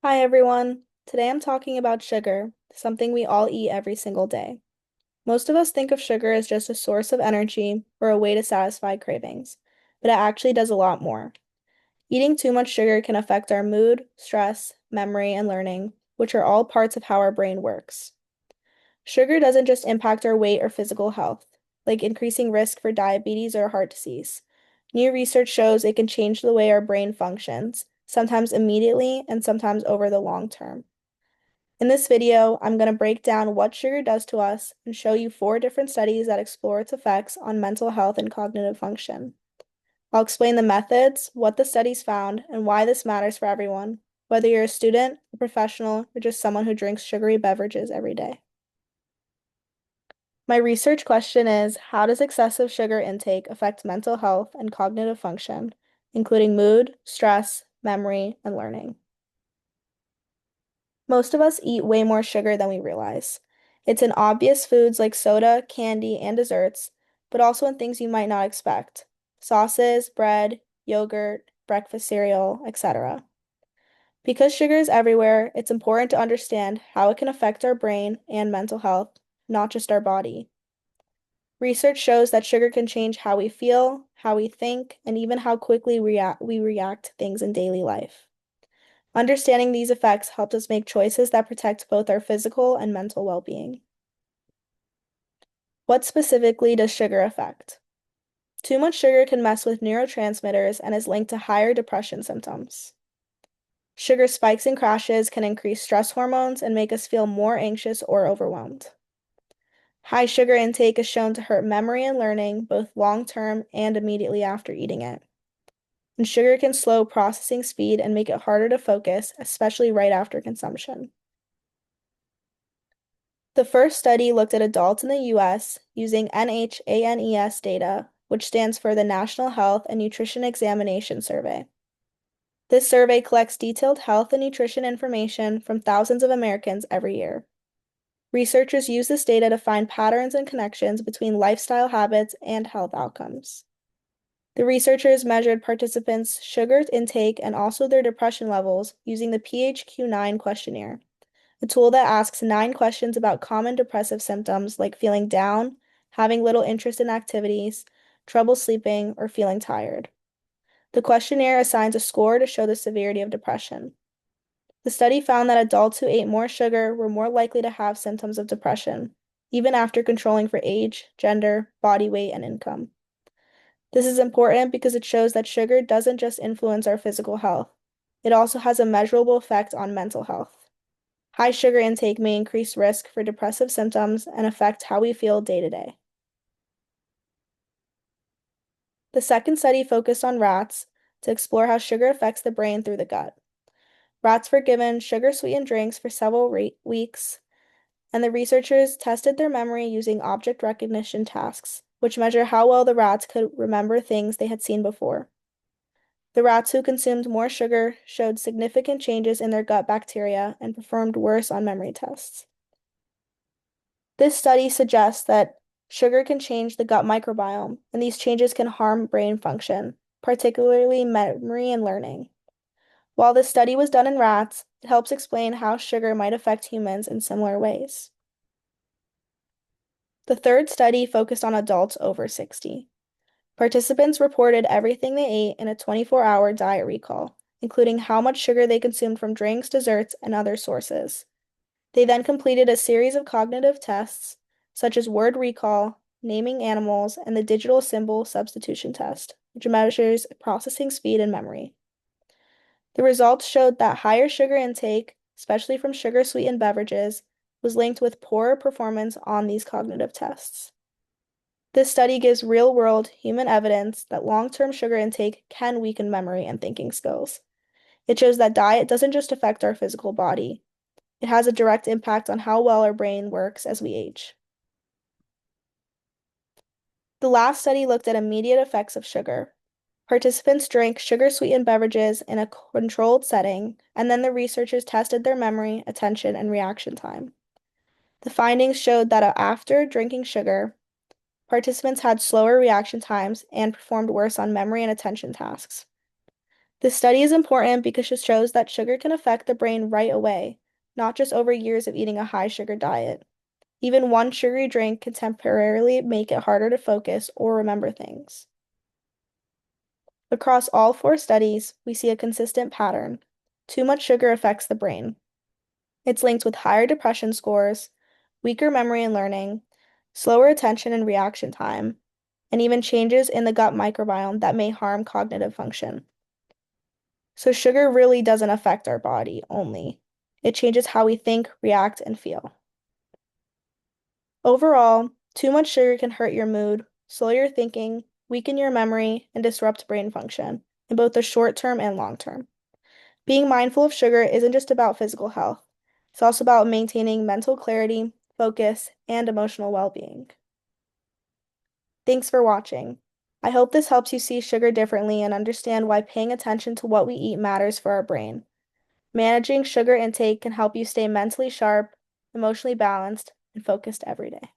Hi everyone. Today I'm talking about sugar, something we all eat every single day. Most of us think of sugar as just a source of energy or a way to satisfy cravings, but it actually does a lot more. Eating too much sugar can affect our mood, stress, memory, and learning, which are all parts of how our brain works. Sugar doesn't just impact our weight or physical health, like increasing risk for diabetes or heart disease. New research shows it can change the way our brain functions, sometimes immediately and sometimes over the long term. In this video, I'm going to break down what sugar does to us and show you 4 different studies that explore its effects on mental health and cognitive function. I'll explain the methods, what the studies found, and why this matters for everyone, whether you're a student, a professional, or just someone who drinks sugary beverages every day. My research question is, how does excessive sugar intake affect mental health and cognitive function, including mood, stress, memory, and learning? Most of us eat way more sugar than we realize. It's in obvious foods like soda, candy, and desserts, but also in things you might not expect. Sauces, bread, yogurt, breakfast cereal, etc. Because sugar is everywhere, it's important to understand how it can affect our brain and mental health, not just our body. Research shows that sugar can change how we feel, how we think, and even how quickly we react to things in daily life. Understanding these effects helps us make choices that protect both our physical and mental well-being. What specifically does sugar affect? Too much sugar can mess with neurotransmitters and is linked to higher depression symptoms. Sugar spikes and crashes can increase stress hormones and make us feel more anxious or overwhelmed. High sugar intake is shown to hurt memory and learning both long-term and immediately after eating it. And sugar can slow processing speed and make it harder to focus, especially right after consumption. The first study looked at adults in the US using NHANES data, which stands for the National Health and Nutrition Examination Survey. This survey collects detailed health and nutrition information from thousands of Americans every year. Researchers use this data to find patterns and connections between lifestyle habits and health outcomes. The researchers measured participants' sugar intake and also their depression levels using the PHQ-9 questionnaire, a tool that asks 9 questions about common depressive symptoms like feeling down, having little interest in activities, trouble sleeping, or feeling tired. The questionnaire assigns a score to show the severity of depression. The study found that adults who ate more sugar were more likely to have symptoms of depression, even after controlling for age, gender, body weight, and income. This is important because it shows that sugar doesn't just influence our physical health, it also has a measurable effect on mental health. High sugar intake may increase risk for depressive symptoms and affect how we feel day to day. The second study focused on rats to explore how sugar affects the brain through the gut. Rats were given sugar-sweetened drinks for several weeks, and the researchers tested their memory using object recognition tasks, which measure how well the rats could remember things they had seen before. The rats who consumed more sugar showed significant changes in their gut bacteria and performed worse on memory tests. This study suggests that sugar can change the gut microbiome, and these changes can harm brain function, particularly memory and learning. While this study was done in rats, it helps explain how sugar might affect humans in similar ways. The third study focused on adults over 60. Participants reported everything they ate in a 24-hour diet recall, including how much sugar they consumed from drinks, desserts, and other sources. They then completed a series of cognitive tests, such as word recall, naming animals, and the digital symbol substitution test, which measures processing speed and memory. The results showed that higher sugar intake, especially from sugar-sweetened beverages, was linked with poorer performance on these cognitive tests. This study gives real-world human evidence that long-term sugar intake can weaken memory and thinking skills. It shows that diet doesn't just affect our physical body. It has a direct impact on how well our brain works as we age. The last study looked at immediate effects of sugar. Participants drank sugar-sweetened beverages in a controlled setting, and then the researchers tested their memory, attention, and reaction time. The findings showed that after drinking sugar, participants had slower reaction times and performed worse on memory and attention tasks. This study is important because it shows that sugar can affect the brain right away, not just over years of eating a high sugar diet. Even one sugary drink can temporarily make it harder to focus or remember things. Across all 4 studies, we see a consistent pattern. Too much sugar affects the brain. It's linked with higher depression scores, weaker memory and learning, slower attention and reaction time, and even changes in the gut microbiome that may harm cognitive function. So sugar really doesn't affect our body only. It changes how we think, react, and feel. Overall, too much sugar can hurt your mood, slow your thinking, weaken your memory, and disrupt brain function in both the short term and long term. Being mindful of sugar isn't just about physical health, it's also about maintaining mental clarity, focus, and emotional well-being. Thanks for watching. I hope this helps you see sugar differently and understand why paying attention to what we eat matters for our brain. Managing sugar intake can help you stay mentally sharp, emotionally balanced, and focused every day.